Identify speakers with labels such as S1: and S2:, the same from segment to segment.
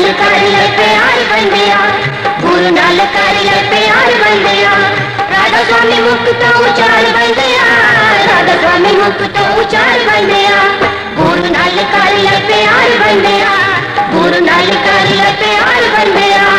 S1: नाल कर ले प्यार बंदिया, गुरु नाल कर ले प्यार बंदिया। राधा स्वामी मुक्त उचार बंदिया, राधा स्वामी मुक्त उचार बंदिया। गुरु नाल कर ले प्यार बंदिया, गुरु नाल कर ले प्यार बंदिया।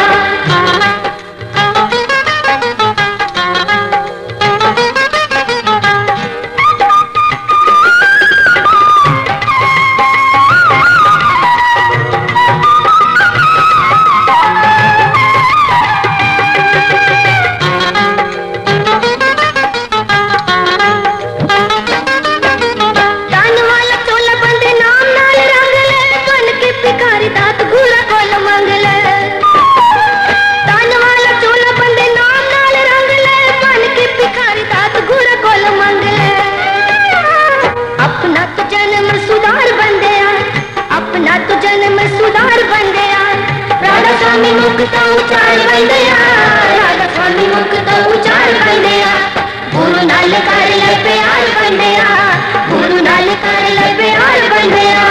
S1: मुक्त उचार बंदिया, राधा स्वामी मुक्त उचार बंदिया। गुरु नाल कर ले प्यार बंदिया, गुरु नाल कर ले प्यार बंदिया।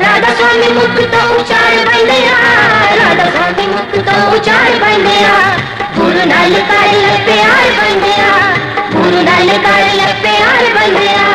S1: राधा स्वामी मुक्त उचार बंदिया, राधा स्वामी मुक्त उचार बंदिया। गुरु नाल कर ले प्यार बंदिया, गुरु नाल कर ले प्यार बंदिया।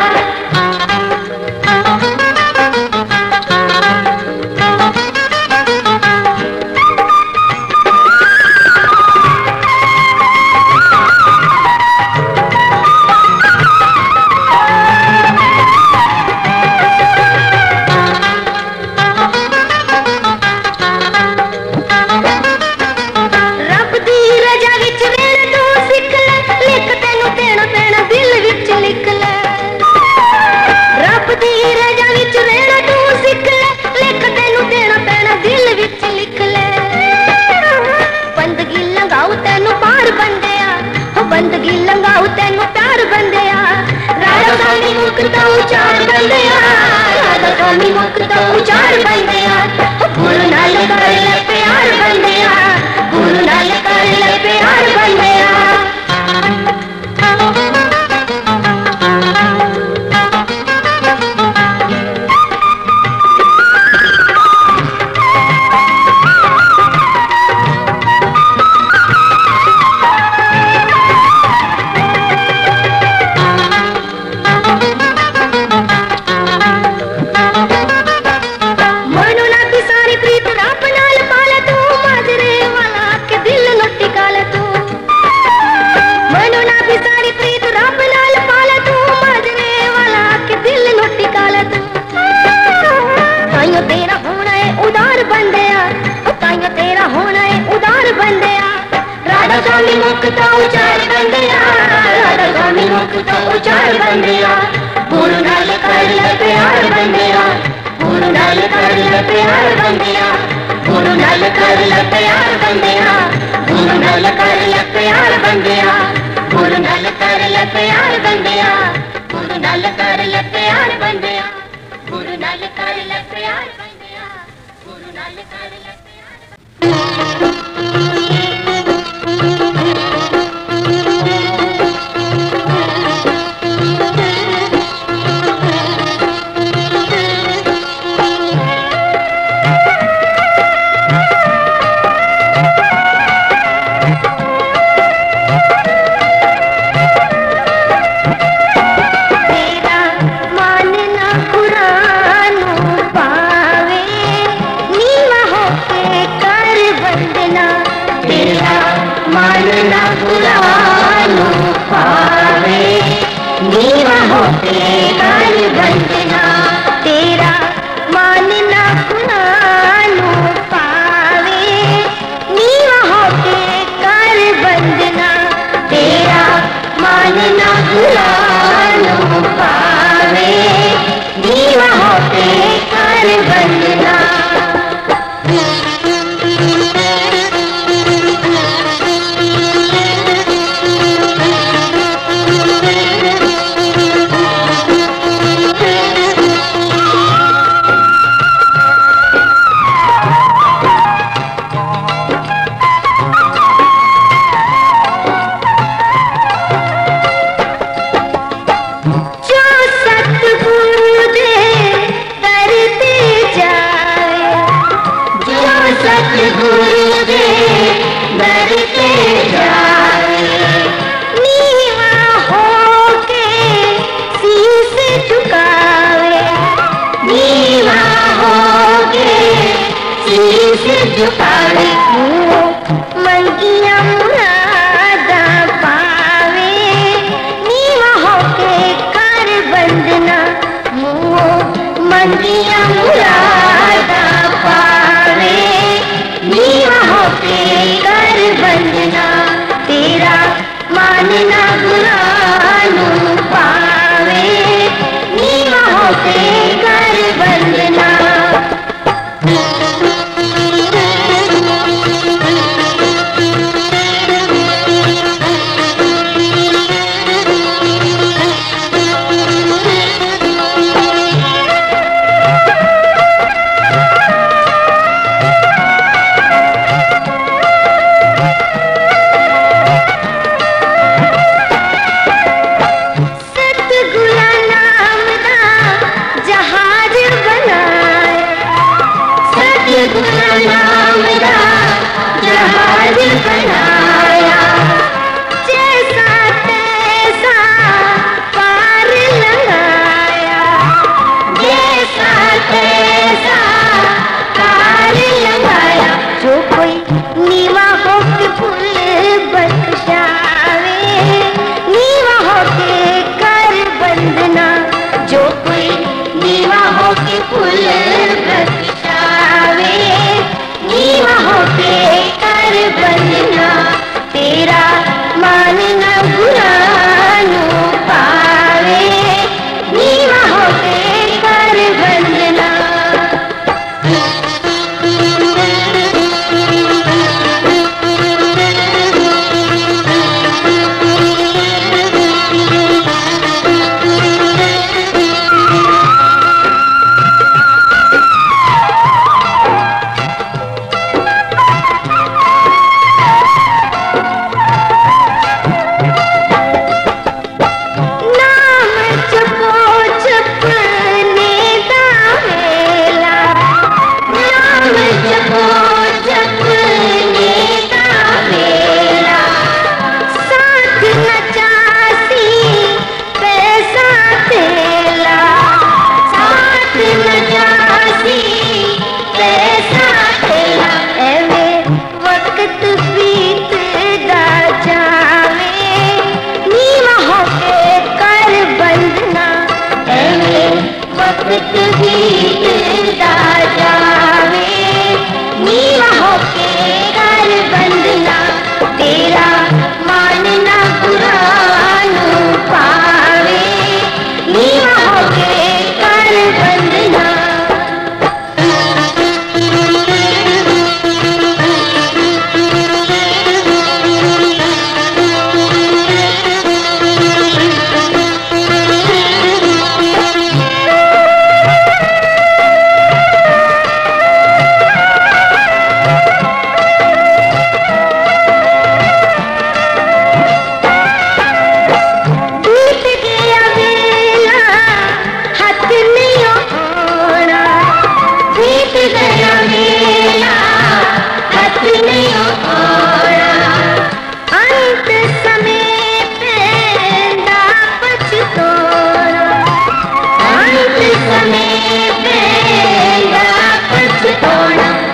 S1: बंदगी लंगाऊ तेन प्यार बंदिया, राधा स्वामी मुक्त उचार बंदिया, राधा स्वामी मुक्त उचार बंदिया। गुरु नाल कर ले प्यार बंदिया, गुरु नाल कर ले प्यार बंदिया। राधा स्वामी मुक्त उचार बंदिया, राधा स्वामी मुक्त उचार बंदिया। गुरु नाल कर ले प्यार बंदिया, गुरु नाल कर ले प्यार बंदिया। गुरु नाल कर ले प्यार बंदिया, गुरु नाल कर ले प्यार बंदिया। गुरु नाल कर ले प्यार बंदिया, गुरु नाल कर ले प्यार बंदिया। गुरु नाल कर ले प्यार बंदिया, गुरु नाल कर ले प्यार। तेरा मानना खुदा नु पावे नीवा झुकावे, मंगिया मुरादा पावे, नीवा होके कर बंदना, मंगिया मुरादा पावे, नीवा होके कर बंदना, तेरा मानना गुरानू पावे, नीवा होके कर बंदना। जहाज बनाया, जैसा तैसा पार लगाया, जैसा तैसा पार लगाया, जो कोई नीवा होके फूल बख्शावे, नीवा होके कर बंदना, जो कोई नीवा होके फूल बख्शावे, नीवा होके कर बंदना, तेरा मानना गुरानू पावे, नीवा होके कर बंदना। नीवा होके कर बंदना, तेरा मानना गुरानू पावे, नीवा होके कर बंदना।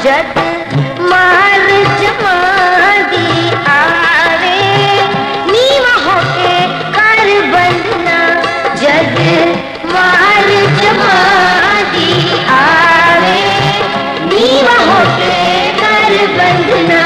S1: जग मार जमादी आवे, नीवा होके कर बंदना, जग मार जमादी आवे, नीवा होके कर बंदना,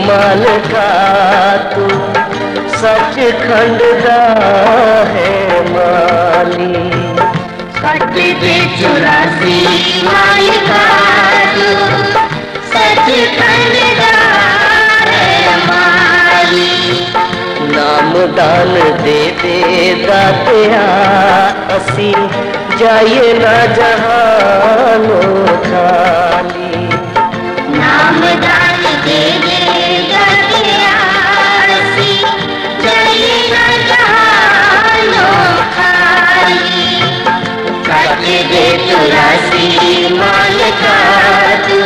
S2: मालका तू सचखंड दा है माली।
S1: कट दे 84 मालका तू सचखंड दा है माली।
S2: नाम दान दे दे दातिया असी जाइए ना जहानों खाली।
S1: नाम दान दे दे दातिया असी जाइए ना जहानों खाली। कट दे 84 मालका तू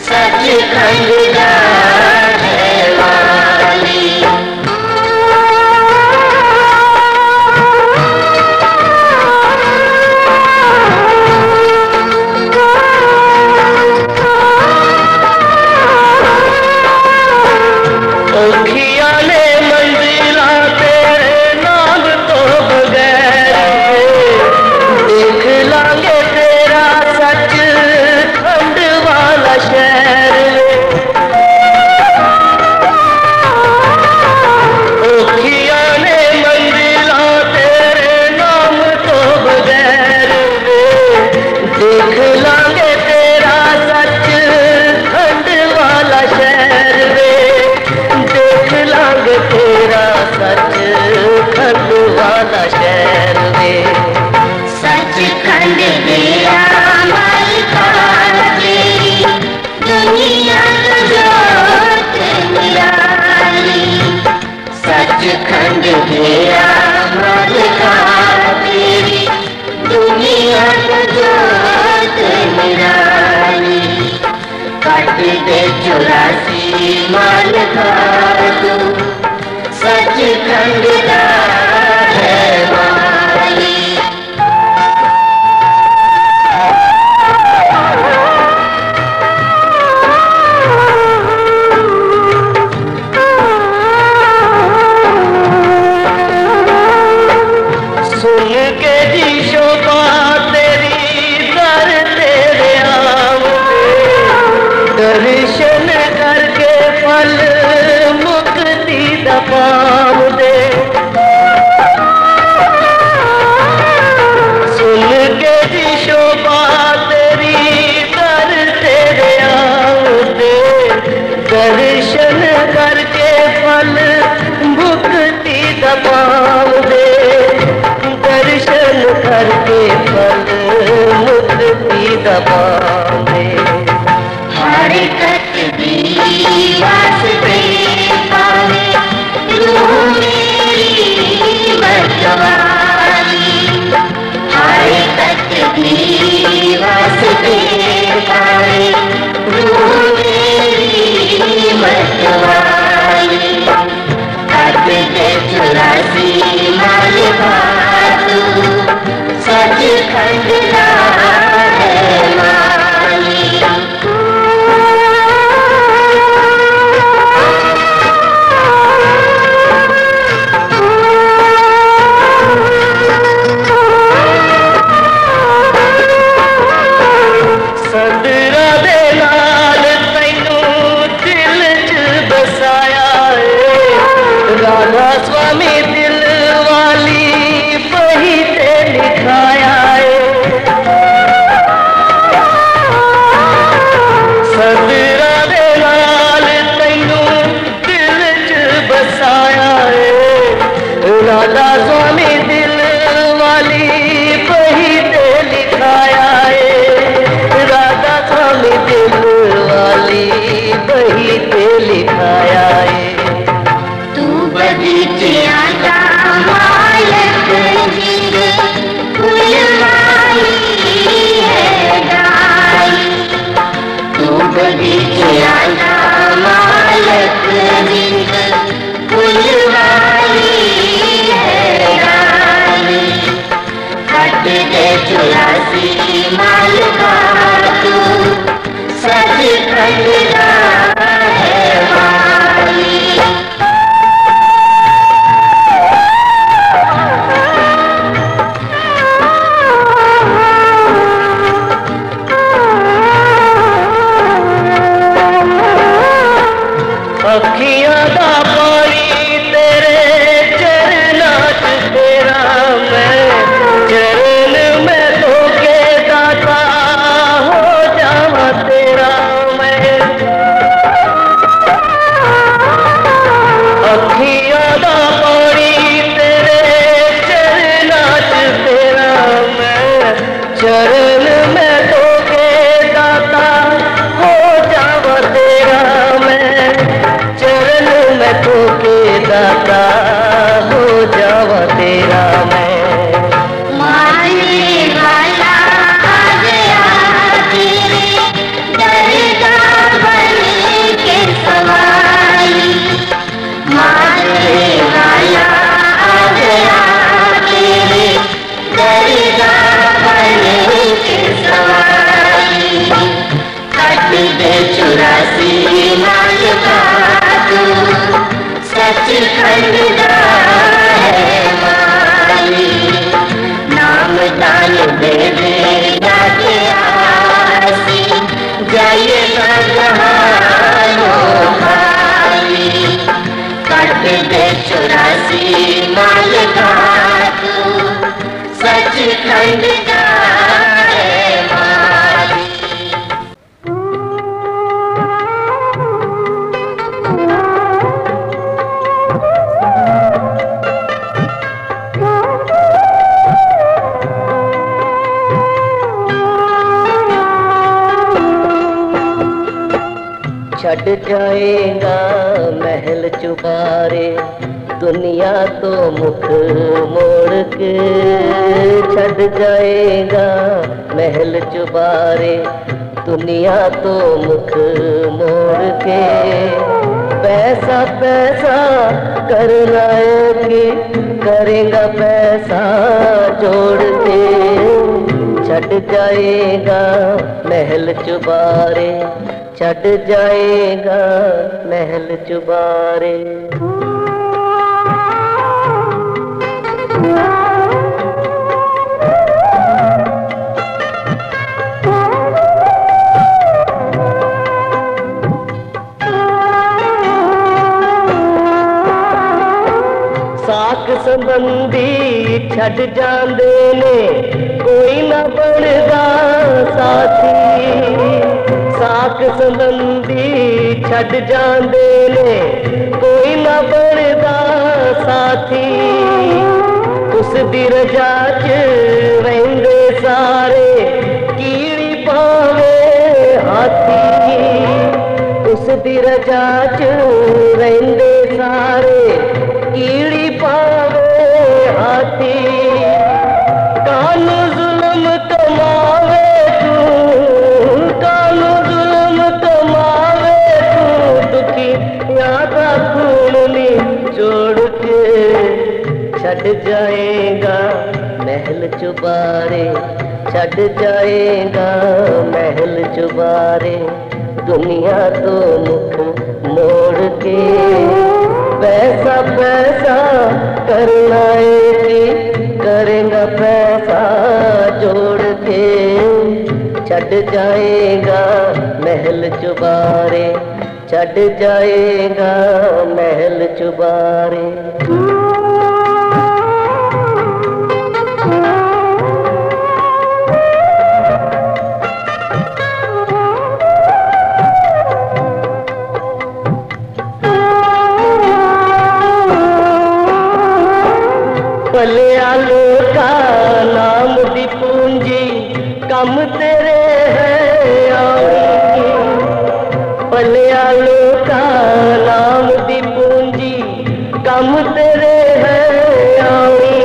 S1: सचखंड दा है माली। सचखंड दिया मालका तेरी दुनिया तो जोत निराली। सचखंड दिया मालका तेरी दुनिया तो जोत निराली। कट दे 84 मालका तू सचखंड दा है माली।
S2: सुन के जी शोभा तेरी दर तेरे दर्शन करके फल मुक्ति दा पाव दे। सुन के जी शोभा तेरी दर तेरे दे दर्शन करके फल मुक्ति दा पाव दे। दर्शन करके फल मुक्ति दा पाव दे।
S1: हरकत दी वास्ते पावे रूह मेरी मतवाली। हरकत दी वास्ते पावे रूह मेरी मतवाली। कट दे 84 मालका तू सचखंड दा है माली।
S2: सदरा दे नाल तैनू दिल च बसाया है। राधा स्वामी दिल वाली बही ते लिखाया है। सदरा दे नाल तैनू दिल च बसाया है। राधा स्वामी दिल वाली बही ते लिखाया है। राधा स्वामी दिल वाली बही ते लिखाया है।
S1: तू बगीचिया का मालिक जिंदगी
S2: अखियां दा पानी तेरे चरना च तेरा मैं चरण में धोके दाता हो जावा तेरा मैं अखियां दा पानी तेरे चरना च तेरा मैं चरण में धोके दाता हो जावा तेरा मैं चरण में धोके दाता हो जावा तेरा मैं
S1: मारने वाला आ गया तेरे दरगाह बन के सवारी मारने वाला आ गया तेरे दरगाह बन के सवारी कट दे 84 माल का तू सचखंड का है माली नाम दान दे देगा के आसी जाइएगा जहानो खाली कट दे 84 माल का तू सचखंड का है माली
S2: छड़ जाएगा महल चुबारे दुनिया तो मुख मोड़ के छड़ जाएगा महल चुबारे दुनिया तो मुख मोड़ के पैसा पैसा करना कि करेगा पैसा जोड़ के छड़ जाएगा महल चुबारे छड़ जाएगा महल चुबारे साक संबंधी छड़ जांदे ने कोई ना बनदा साथी साक संबंधी छड़ जांदे ने कोई ना बनदा साथी उस दी रजा च रहिंदे सारे कीड़ी पावे हाथी उस दी रजा च रहिंदे सारे कीड़ी पावे हाथी कानू जुल्म कमावे तू कानू जुल्म कमावे तू दुखी यादा खूनी जोड़ के छड़ जाएगा महल चुबारे छड़ जाएगा महल चुबारे दुनिया तो मुख मोड़ के पैसा पैसा करना कि करेगा पैसा जोड़ के छड़ जाएगा महल चुबारे छड़ जाएगा महल चुबारे पलियालो का नाम दी पूंजी कम तेरे है आउगी पलियालो का नाम दी पूंजी कम तेरे है आउगी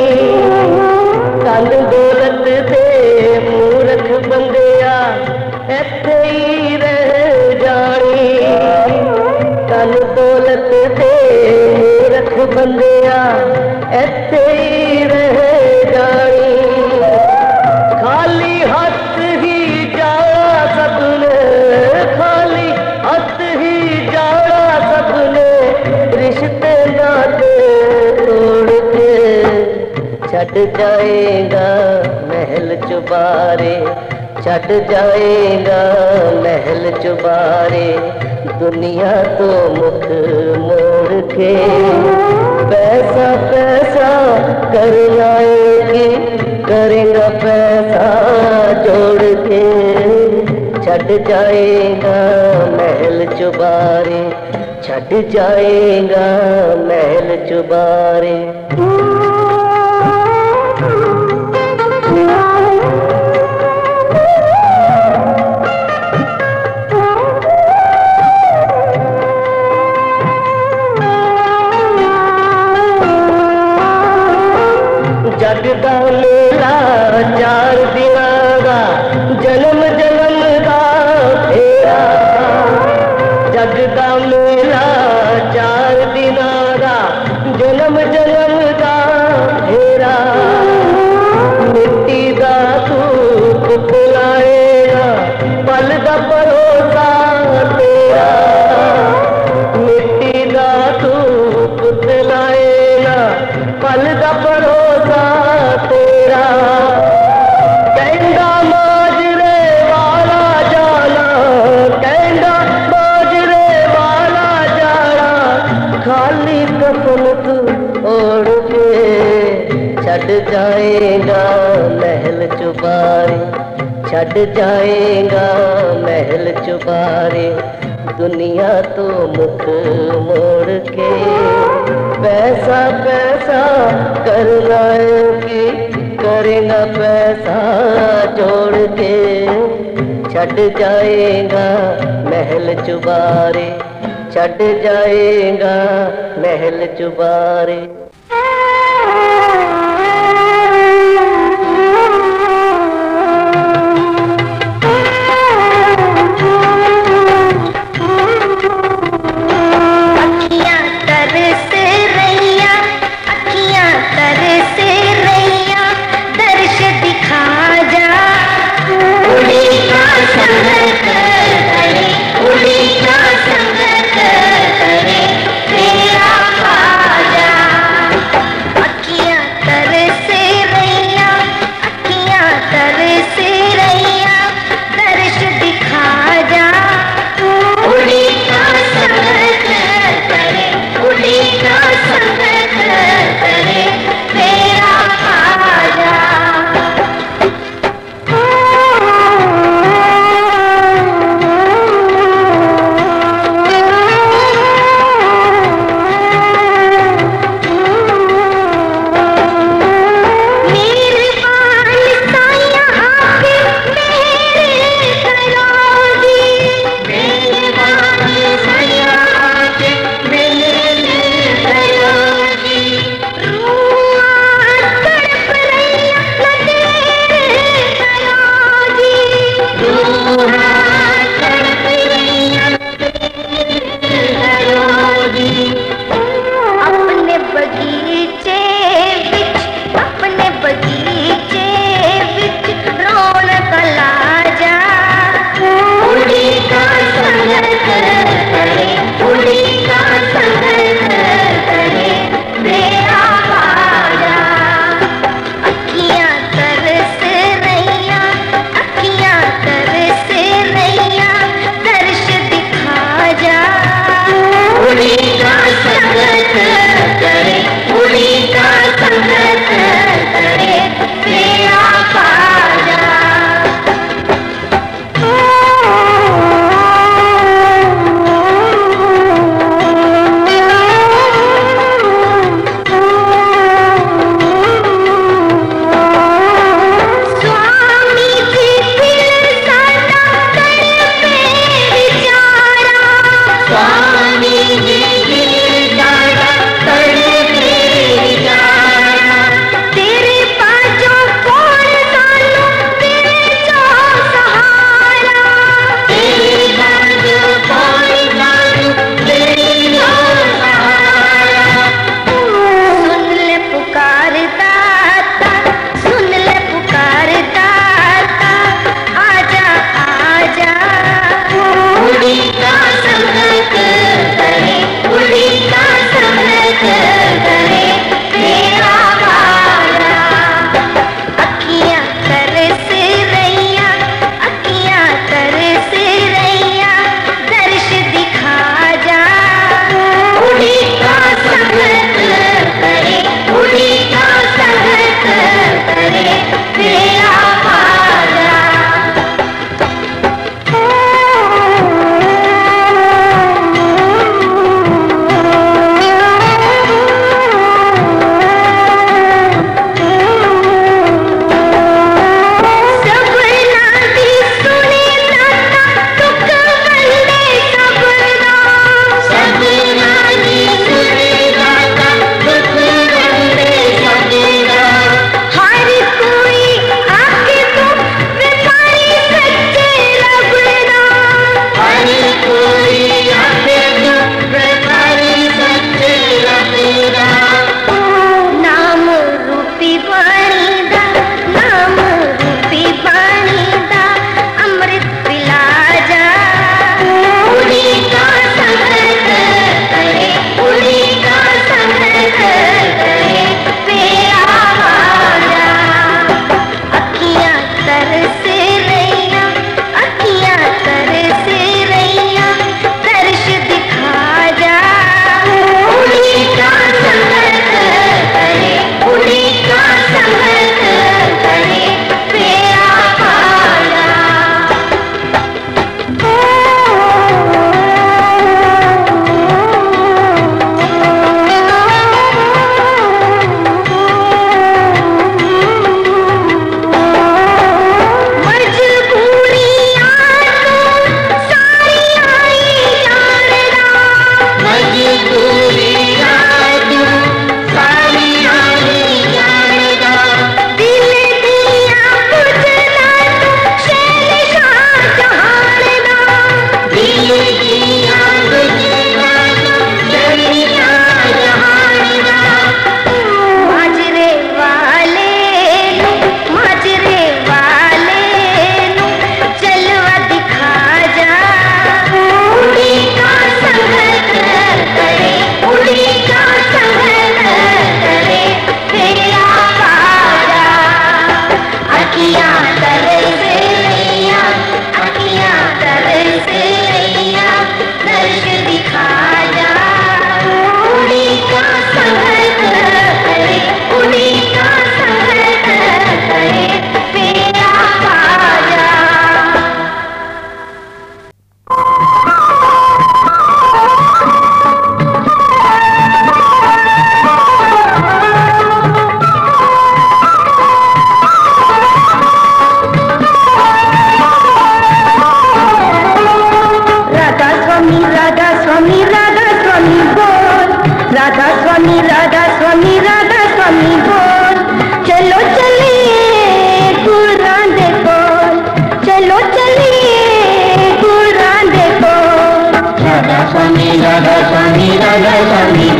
S2: धन दौलत दे मूर्ख बंदिया इत्थे ही रह जानी धन दौलत दे मूर्ख बंदिया इत्थे ही रह जानी खाली हथ ही जाना सबने खाली हथ ही जाना सबने रिश्ते नाते तोड़ के छड़ जाएगा महल चुबारे छड़ जाएगा महल चुबारे दुनिया तो मुख मोड़ के पैसा पैसा कर लाएगी, करेगा पैसा जोड़ के। छट जाएगा महल चुबारे, छट जाएगा महल चुबारे। जगदा मेला 4 दिना दा जन्म जन्म दा फेरा। जगदा मेला 4 दिना दा जन्म जन्म दा फेरा। मिट्टी दा धूप पिलाएगा पल दा भरोसा तेरा। मिट्टी दा धूप पिलाएगा पल दा भरोसा तेरा। कहंदा माजरे वाला जाना, कहंदा माजरे वाला जाना, खाली कफन तू ओढ़ के छड़ जाएगा महल चुबारे, छड़ जाएगा महल चुबारे। दुनिया तो मुख मोड़ के पैसा पैसा कर लाएगी, करेगा पैसा जोड़ के। छड़ जाएगा महल चुबारे, छड़ जाएगा महल चुबारे।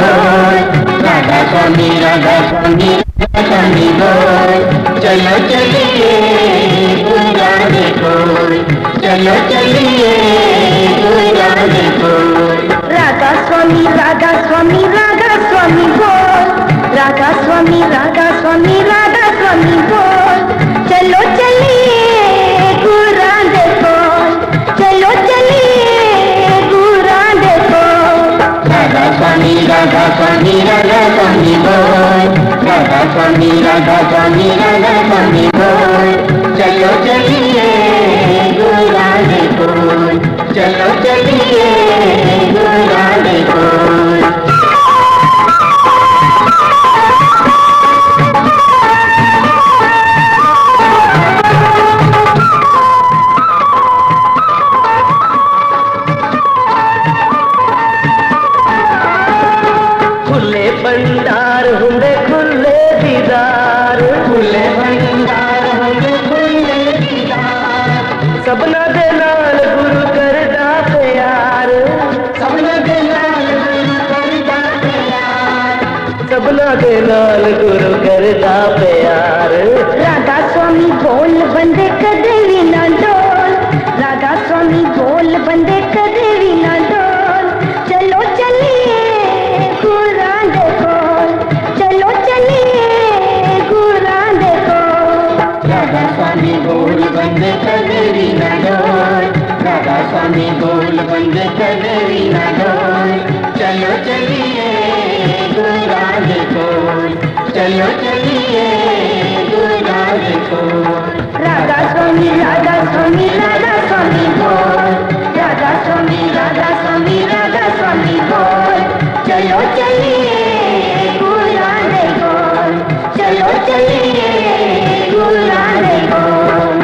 S1: बोल, राधा स्वामी राधा स्वामी राधा स्वामी बोल, चलो चलिए गुरुराधे बोल, चलो चलिए गुरुराधे बोल,
S3: राधा स्वामी राधा स्वामी राधा स्वामी बोल, राधा स्वामी राधा स्वामी राधा स्वामी बोल, चलो चलिए गुरुराधे बोल, चलो चलिए गुरुराधे बोल,
S1: राधा स्वामी राधा स्वामी राधा स्वामी बोल, राधा स्वामी राधा स्वामी राधा स्वामी बोल, चलो चलिए गुरुराधे बोल, चलो चलिए गुरुराधे बोल।
S2: खुले भंडार होंगे खुले दीदार,
S1: खुले भंडार होंगे खुले दीदार,
S2: सबना दे नाल गुरु करदा प्यार,
S1: सबना दे नाल गुरु करदा प्यार,
S2: सबना दे नाल गुरु करदा प्यार।
S3: राधा स्वामी बोल बंदे कदे भी ना डोल, राधा स्वामी बोल बंदे कदे भी ना डोल, चलो चलिए गुरुराधे बोल, चलो चलिए गुरुराधे बोल,
S1: राधा स्वामी बोल बंदे कदेरी न डोल, राधा स्वामी बोल बंदे कदेरी न डोल, चलो चलिए गुरुराधे बोल, चलो चलिए गुरुराधे बोल,
S3: राधा स्वामी राधा स्वामी राधा स्वामी बोल, राधा स्वामी राधा स्वामी राधा स्वामी बोल, चलो चलिए गुरुराधे बोल, चलो चलिए गुरुराधे बोल।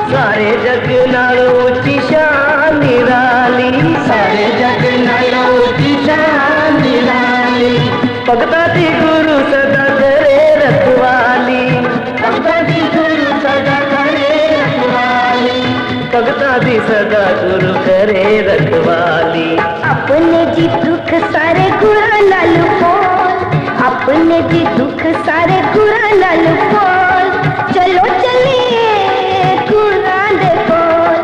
S2: सारे जग नालों ऊंची शान निराली,
S1: सारे जग नालों ऊंची शान निराली,
S2: भगता दी गुरु सदा करे रखवाली,
S1: भगता दी गुरु सदा करे रखवाली,
S2: भगता दी सदा गुरु करे रखवाली।
S3: अपने जी दुख सारे गुरा नाल बोल, अपने जी दुख सारे गुरा नाल बोल, चलो चलिए गुरुराधे बोल,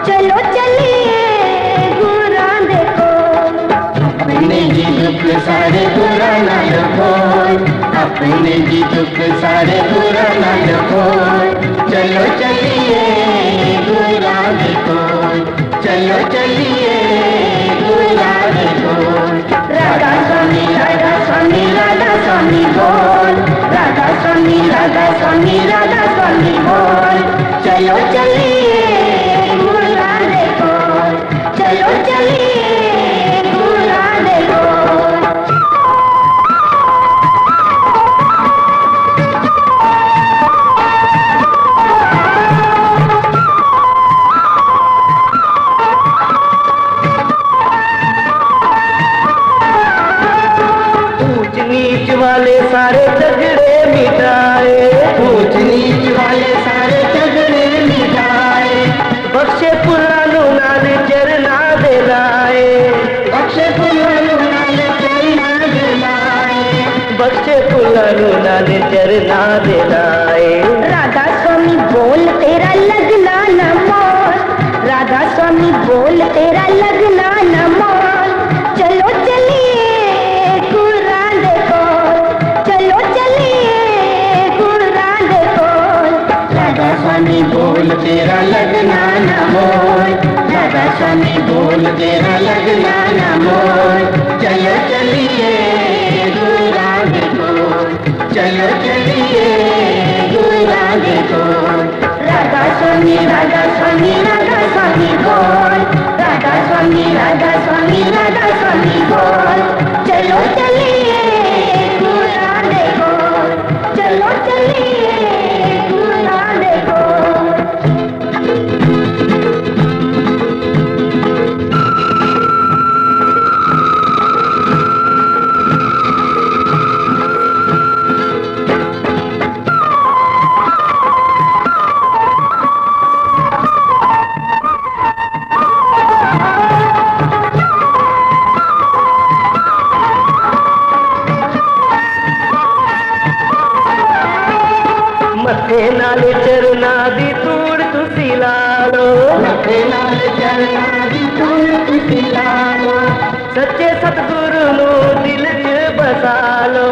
S3: चलो चलिए गुरुराधे बोल,
S1: अपने जी दुख सारे बुरा नाल बोल, अपने जी दुख सारे बुरा नाल बोल, चलो चलिए गुरुराधे बोल, चलो चलिए गुरुराधे बोल,
S3: राधा स्वामी राधा स्वामी राधा स्वामी बोल, राधा स्वामी राधा स्वामी राधा स्वामी बोल, चलो चलिए गुरुराधे बोल, चलो चलिए गुरुराधे बोल।
S2: ऊंच नीच वाले सारे झगड़े मिटाए,
S1: ऊंच नीच वाले सारे झगड़े मिटाए,
S2: बख्शे पुरानो नाल चरना दे लाए,
S1: बख्शे पुरानो नाल चरना दे लाए,
S2: बख्शे पुरानो नाल चरना दे लाए।
S3: राधा स्वामी बोल तेरा लगना न मोल, राधा स्वामी बोल तेरा लगना न मोल, चलो चलिए गुरुराधे बोल, चलो चलिए गुरुराधे बोल,
S1: राधा स्वामी बोल तेरा लगना न मोल, राधा स्वामी बोल तेरा लगना न मोल, चलो चलिए गुरुराधे बोल, चलो चलिए गुरुराधे बोल,
S3: राधा स्वामी राधा स्वामी राधा स्वामी बोल, राधा स्वामी राधा स्वामी राधा स्वामी बोल, चलो चलिए गुरुराधे बोल,
S2: लखे नाल चरना दी तूड़ तुसी ला लो,
S1: लखे नाल चरना दी तूड़ तुसी ला लो,
S2: सच्चे सतगुरु नू दिल च बसा लो,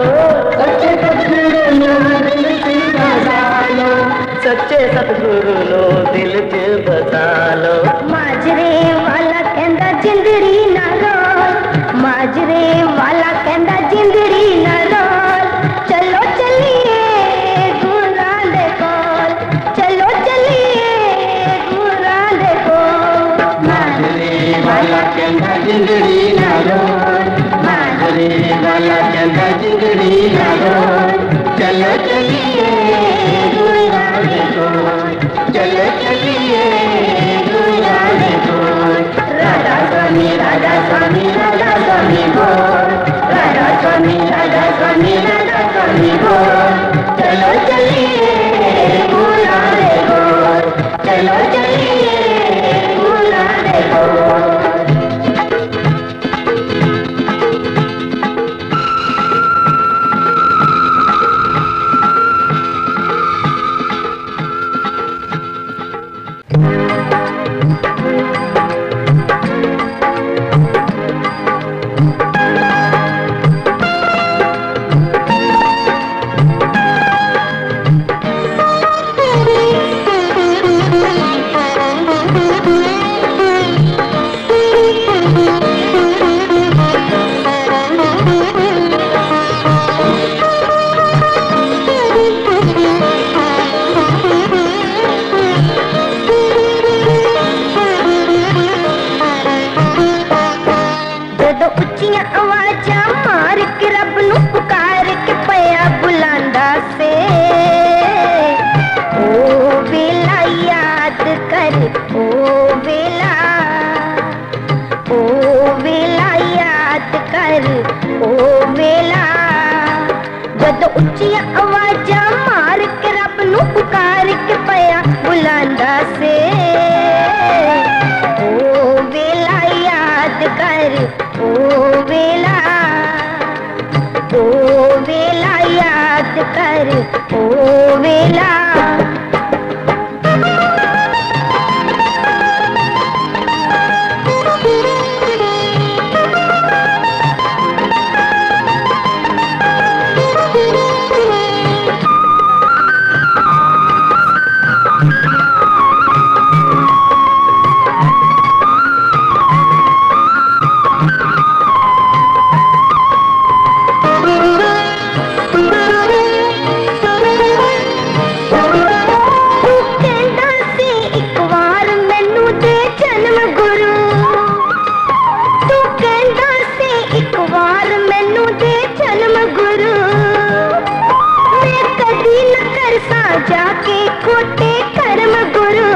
S1: सच्चे सतगुरु नू दिल च बसा लो,
S2: सच्चे सतगुरु नू दिल च बसा लो।
S3: माजरे वाला कहंदा जिंदड़ी ना रोल, माजरे वाला कहंदा जिंदड़ी ना रोल, चलो चलिए गुरां दे कोल, चलो चलिए गुरां दे कोल।
S1: माजरे वाला कहंदा जिंदड़ी ना रोल, माजरे वाला कहंदा जिंदड़ी ना रोल, चलो चलिए गुरां दे कोल, चलो चलिए गुरां दे कोल। राधा स्वामी राधा स्वामी राधा स्वामी बोल, राधा स्वामी राधा स्वामी राधा स्वामी बोल, चलो चलिए गुरां दे कोल, चलो चलिए गुरां दे कोल।
S3: उच्चियां आवाज़ां मार के रब नू पुकार के पया बुलांदा से, ओ वेला याद कर, ओ वेला याद कर, ओ वेला। जाके खोटे कर्म गुरु,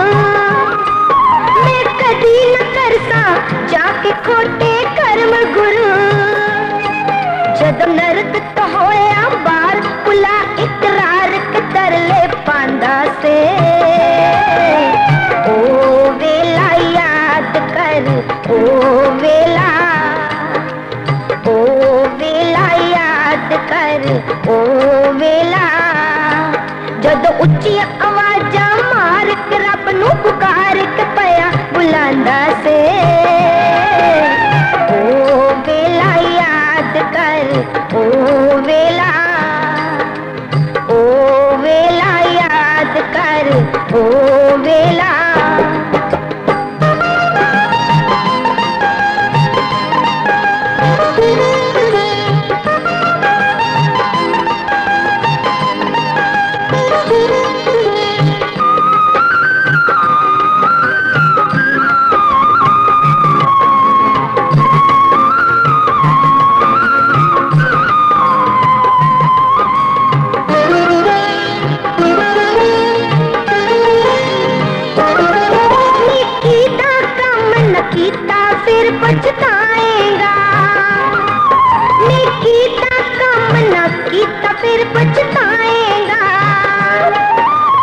S3: मैं कदी न करसा जाके खोटे कर्म गुरु। जद नरक तो होया बार पुला इकरार के तरले पांदा से, ओ वेला याद कर, ओ वेला याद कर, ओ वेला। जदों उच्चियां आवाज़ां मार के रब नू पुकार के पया बुलांदा से, ओ वेला याद कर, ओ वेला याद कर, ओ वेला। पछताएगा, नेकी दा काम ना कीता फिर पछताएगा।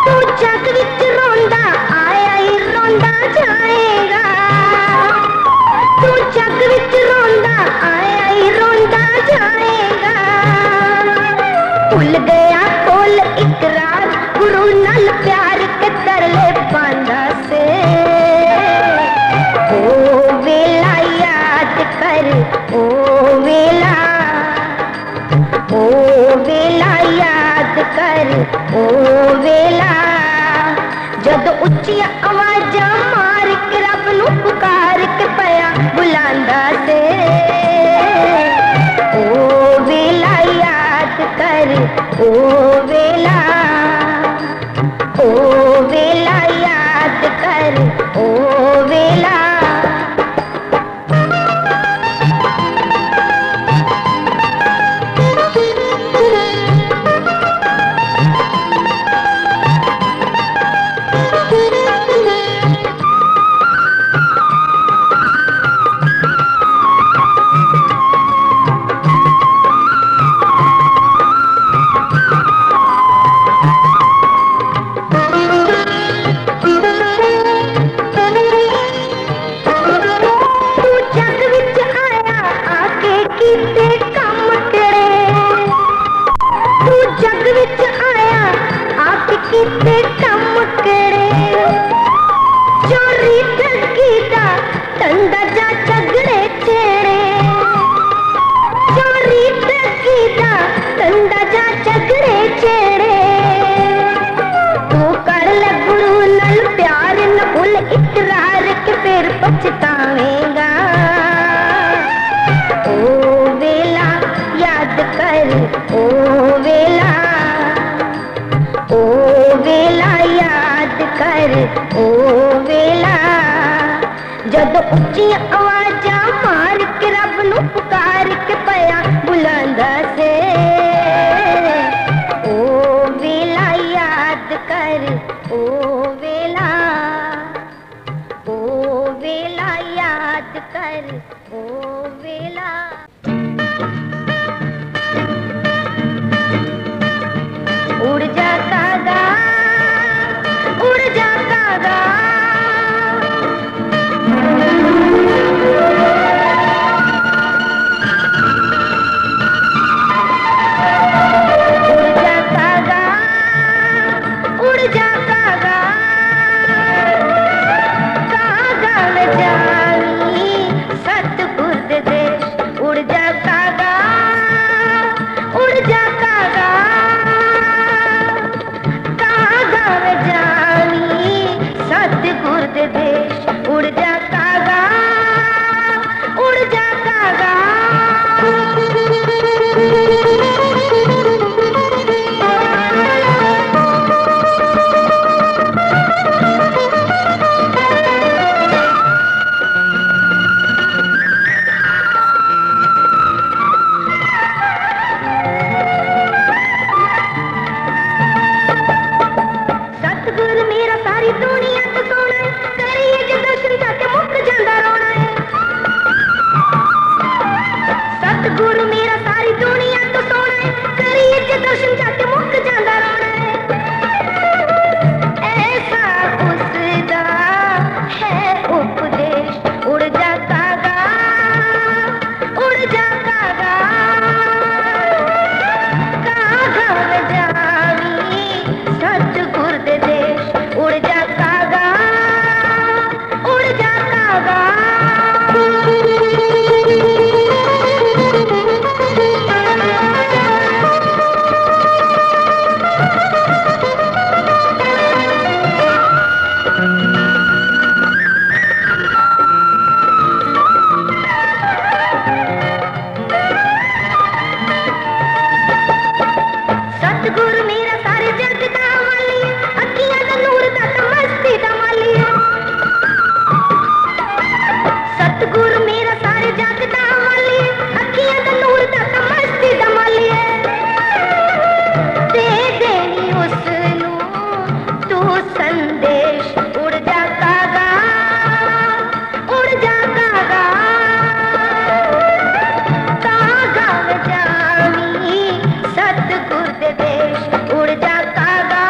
S3: तू जग विच रोंदा आया ही रोंदा जाएगा, तू जग विच रोंदा आया ही रोंदा जाएगा। भुल गया कोल इकरार गुरु नाल प्यार के तरले पांदा से। ओ वेला याद कर, ओ वेला, ओ वेला याद कर, ओ वेला जद उच्ची आवाज़ां मार के रब नू पुकार के पया बुलांदा से। ओ वेला याद कर, ओ वेला, ओ वेला याद कर, ओ वेला। पछतावेगा। ओ वेला याद कर, ओ वेला, ओ वेला याद कर, ओ वेला जद उच्ची आवाज़ां मार के रब नू पुकार के पया बुलांदा से। ओ वेला याद कर, ओ वेला, ओ वेला याद कर, ओ वेला। उड़ जा कागा, उड़ जा कागा, उड़ जा कागा, उड़ जा कागा, कागा में जानी सतगुर दे देश। उड़ जा कागा, उड़ जा कागा, कागा में जानी सतगुर दे देश। उड़ जा कागा, उड़ जा कागा। सतगुर मेरा सारी दुनिया तो सोना है, करिए जो दर्शन जाके मुक जांदा रोना है। सतगुर मेरा सारी दुनिया तो सोना है, करिए जो दर्शन जाके मुक जांदा रोना है। ऐसा उसदा है उपदेश। उड़ जा कागा, उड़ जा कागा, कागा में जानी सतगुर दे देश। उड़ जा कागा, उड़ जा कागा। सतगुर मेरा सारे जग दा वाली, अखियां दा नूर दा ते मस्ती दा माली। सतगुर मेरा सारे जग दा वाली, अखियां दा नूर दा ते मस्ती दा माली। दे देनी उसनू तू संदेश। उड़ जा कागा, उड़ जा कागा, कागा में जानी सतगुर दे देश। उड़ जा कागा,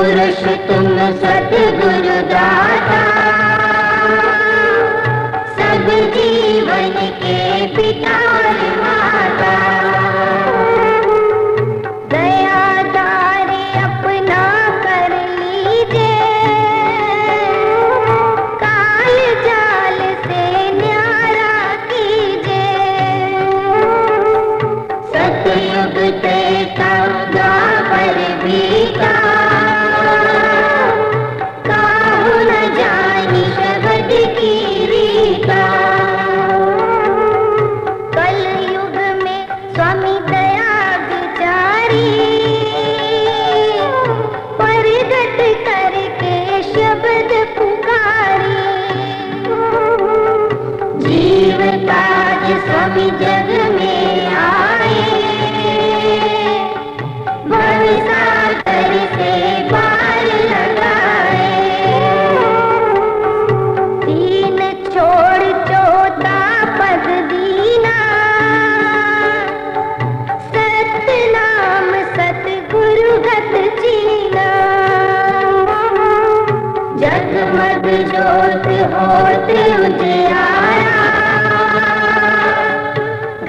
S1: पुरुष तुम सतगुरु दाता, सब जीवन के पिता और माता। दयादारी अपना कर लीजिए, काल जाल से न्यारा कीजिए। सतयुग तेता द्वापर बीता, काहू न जानी शब्द की रीता। कलयुग में स्वामी दया विचारी, प्रगट करके शब्द पुकारी। जीवताज स्वामी जग में आए, भवसागर से पार लगाए। दीन छोड़ चौथा पद दीना, सत्य नाम सतगुरु गत जीना। जगमग ज्योत होत उजियारा,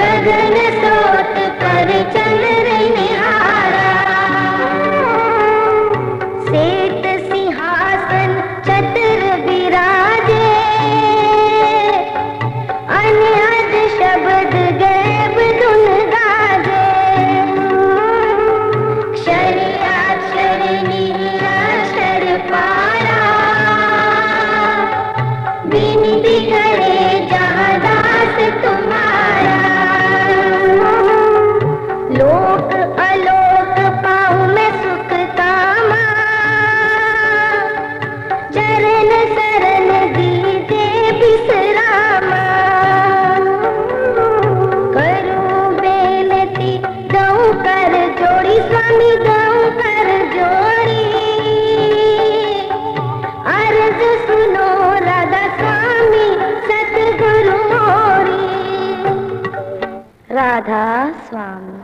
S1: गगन सोत पर चंद्र निहारा। सेठ सिंहासन चतुर विराजे, अनहद शब्द गैब धुन गाजे। क्षराक्षर निराक्षर पारा, विनती करे जहाँ दास तुम्हारा। लोक अलोक पाऊं मैं सुख कामा, चरण शरण दीजे विश्रामा। करूं बेनती दऊं कर जोड़ी, स्वामी दऊं कर जोड़ी। अर्ज सुनो राधा स्वामी सतगुरु मोरी। राधा स्वामी।